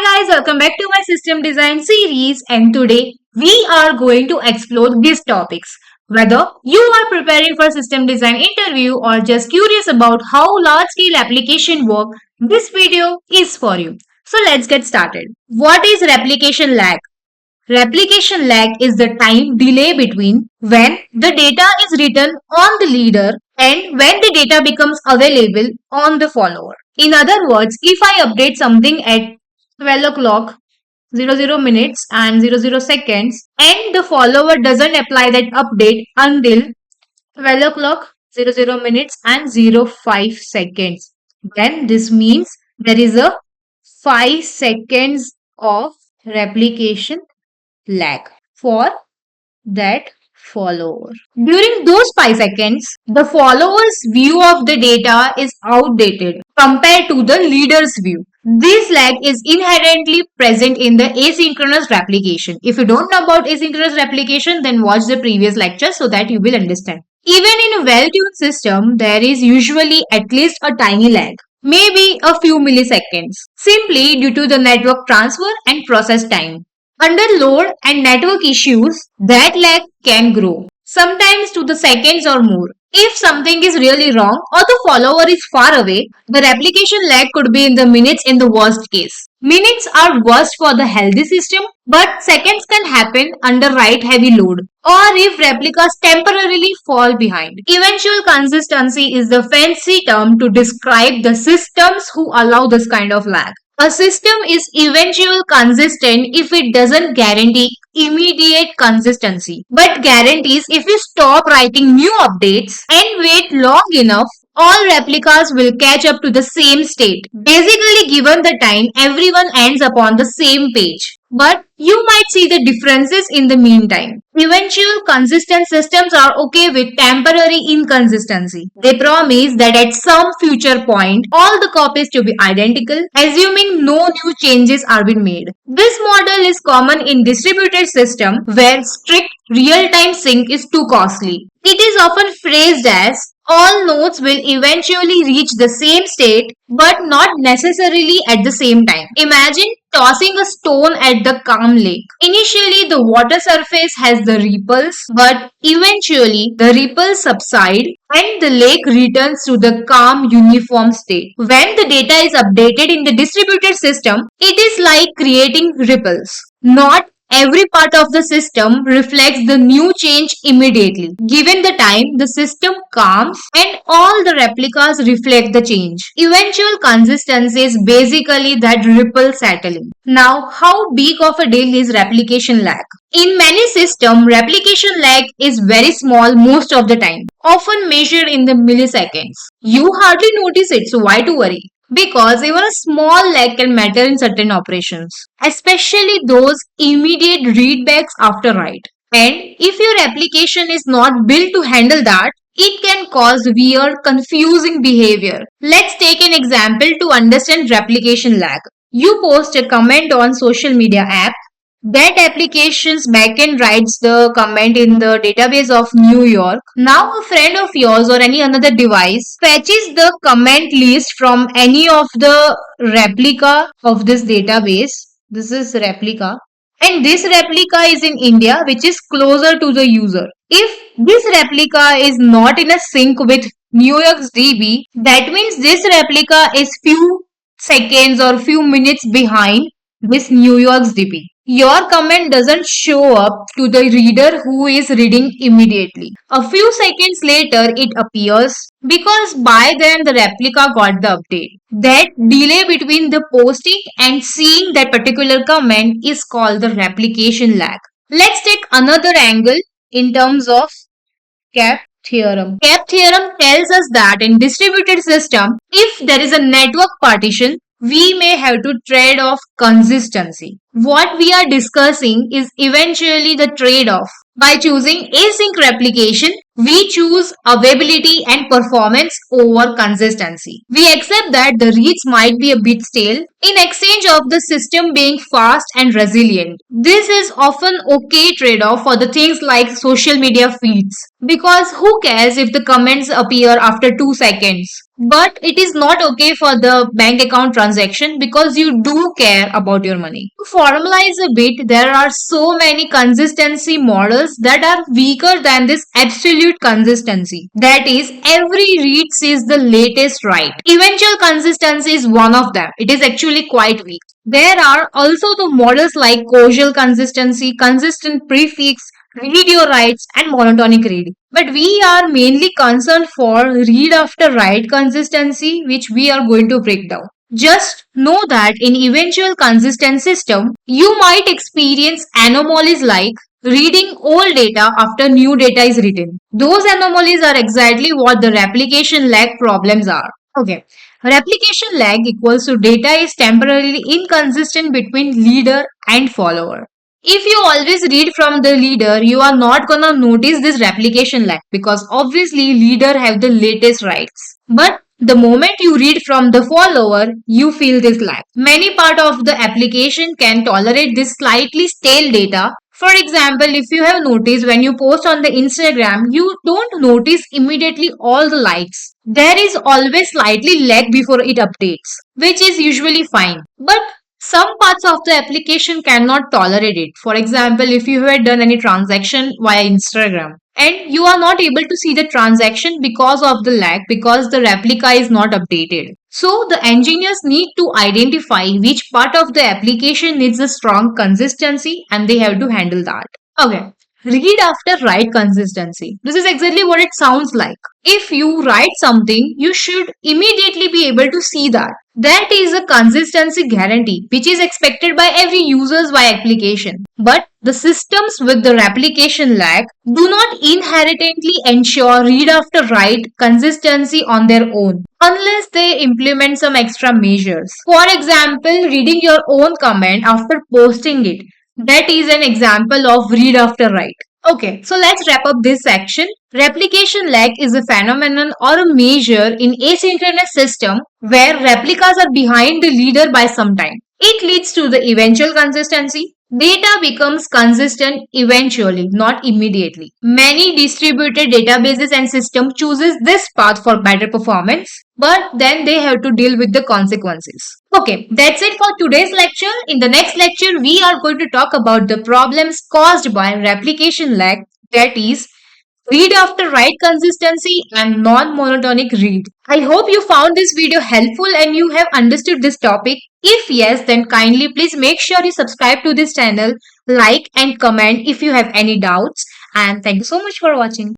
Hi guys, welcome back to my system design series, and today we are going to explore these topics. Whether you are preparing for system design interview or just curious about how large scale application work, this video is for you. So let's get started. What is replication lag? Replication lag is the time delay between when the data is written on the leader and when the data becomes available on the follower. In other words, if I update something at 12 o'clock 00 minutes and 00 seconds and the follower doesn't apply that update until 12 o'clock 00 minutes and 05 seconds, then this means there is a 5 seconds of replication lag for that follower. During those 5 seconds, the follower's view of the data is outdated compared to the leader's view. This lag is inherently present in the asynchronous replication. If you don't know about asynchronous replication, then watch the previous lecture so that you will understand. Even in a well-tuned system, there is usually at least a tiny lag, maybe a few milliseconds, simply due to the network transfer and process time. Under load and network issues, that lag can grow, sometimes to the seconds or more. If something is really wrong or the follower is far away, the replication lag could be in the minutes in the worst case. Minutes are worst for the healthy system, but seconds can happen under write heavy load or if replicas temporarily fall behind. Eventual consistency is the fancy term to describe the systems who allow this kind of lag. A system is eventual consistent if it doesn't guarantee immediate consistency, but guarantees if you stop writing new updates and wait long enough, all replicas will catch up to the same state. Basically, given the time, everyone ends up on the same page. But you might see the differences in the meantime. Eventual consistent systems are okay with temporary inconsistency. They promise that at some future point, all the copies to be identical, assuming no new changes are being made. This model is common in distributed system where strict real-time sync is too costly. It is often phrased as all nodes will eventually reach the same state but not necessarily at the same time. Imagine tossing a stone at the calm lake. Initially, the water surface has the ripples, but eventually the ripples subside and the lake returns to the calm uniform state. When the data is updated in the distributed system, it is like creating ripples. Not every part of the system reflects the new change immediately. Given the time, the system calms and all the replicas reflect the change. Eventual consistency is basically that ripple settling. Now, how big of a deal is replication lag? In many systems, replication lag is very small most of the time, often measured in the milliseconds. You hardly notice it, so why to worry? Because even a small lag can matter in certain operations, especially those immediate readbacks after write. And if your application is not built to handle that, it can cause weird, confusing behavior. Let's take an example to understand replication lag. You post a comment on social media app. That application's backend writes the comment in the database of New York. Now a friend of yours or any another device fetches the comment list from any of the replica of this database. This is replica. And this replica is in India, which is closer to the user. If this replica is not in a sync with New York's DB, that means this replica is few seconds or few minutes behind this New York's DB. Your comment doesn't show up to the reader who is reading immediately. A few seconds later, it appears because by then the replica got the update. That delay between the posting and seeing that particular comment is called the replication lag. Let's take another angle in terms of cap theorem. Cap theorem tells us that in distributed system, if there is a network partition, we may have to trade off consistency. What we are discussing is eventually the trade-off. By choosing async replication, we choose availability and performance over consistency. We accept that the reads might be a bit stale in exchange of the system being fast and resilient. This is often okay trade-off for the things like social media feeds, because who cares if the comments appear after 2 seconds? But it is not okay for the bank account transaction because you do care about your money. To formalize a bit, there are so many consistency models that are weaker than this absolute consistency. That is, every read sees the latest write. Eventual consistency is one of them. It is actually quite weak. There are also the models like causal consistency, consistent prefix, video writes, and monotonic reading. But we are mainly concerned for read after write consistency, which we are going to break down. Just know that in eventual consistent system, you might experience anomalies like reading old data after new data is written. Those anomalies are exactly what the replication lag problems are. Okay. Replication lag equals to data is temporarily inconsistent between leader and follower. If you always read from the leader, you are not gonna notice this replication lag because obviously leader have the latest rights. But the moment you read from the follower, you feel this lag. Many part of the application can tolerate this slightly stale data. For example, if you have noticed when you post on the Instagram, you don't notice immediately all the likes. There is always slightly lag before it updates, which is usually fine. But some parts of the application cannot tolerate it. For example, if you have done any transaction via Instagram and you are not able to see the transaction because of the lag, because the replica is not updated. So the engineers need to identify which part of the application needs a strong consistency and they have to handle that. Okay. Read after write consistency. This is exactly what it sounds like. If you write something, you should immediately be able to see that. That is a consistency guarantee which is expected by every user's by application. But the systems with the replication lag do not inherently ensure read after write consistency on their own unless they implement some extra measures. For example, reading your own comment after posting it. That is an example of read after write. Okay, so let's wrap up this section. Replication lag is a phenomenon or a measure in asynchronous system where replicas are behind the leader by some time. It leads to the eventual consistency. Data becomes consistent eventually, not immediately. Many distributed databases and systems chooses this path for better performance, but then they have to deal with the consequences. Okay, that's it for today's lecture. In the next lecture, we are going to talk about the problems caused by replication lag, that is read after write consistency and non-monotonic read. I hope you found this video helpful and you have understood this topic. If yes, then kindly please make sure you subscribe to this channel, like and comment if you have any doubts. And thank you so much for watching.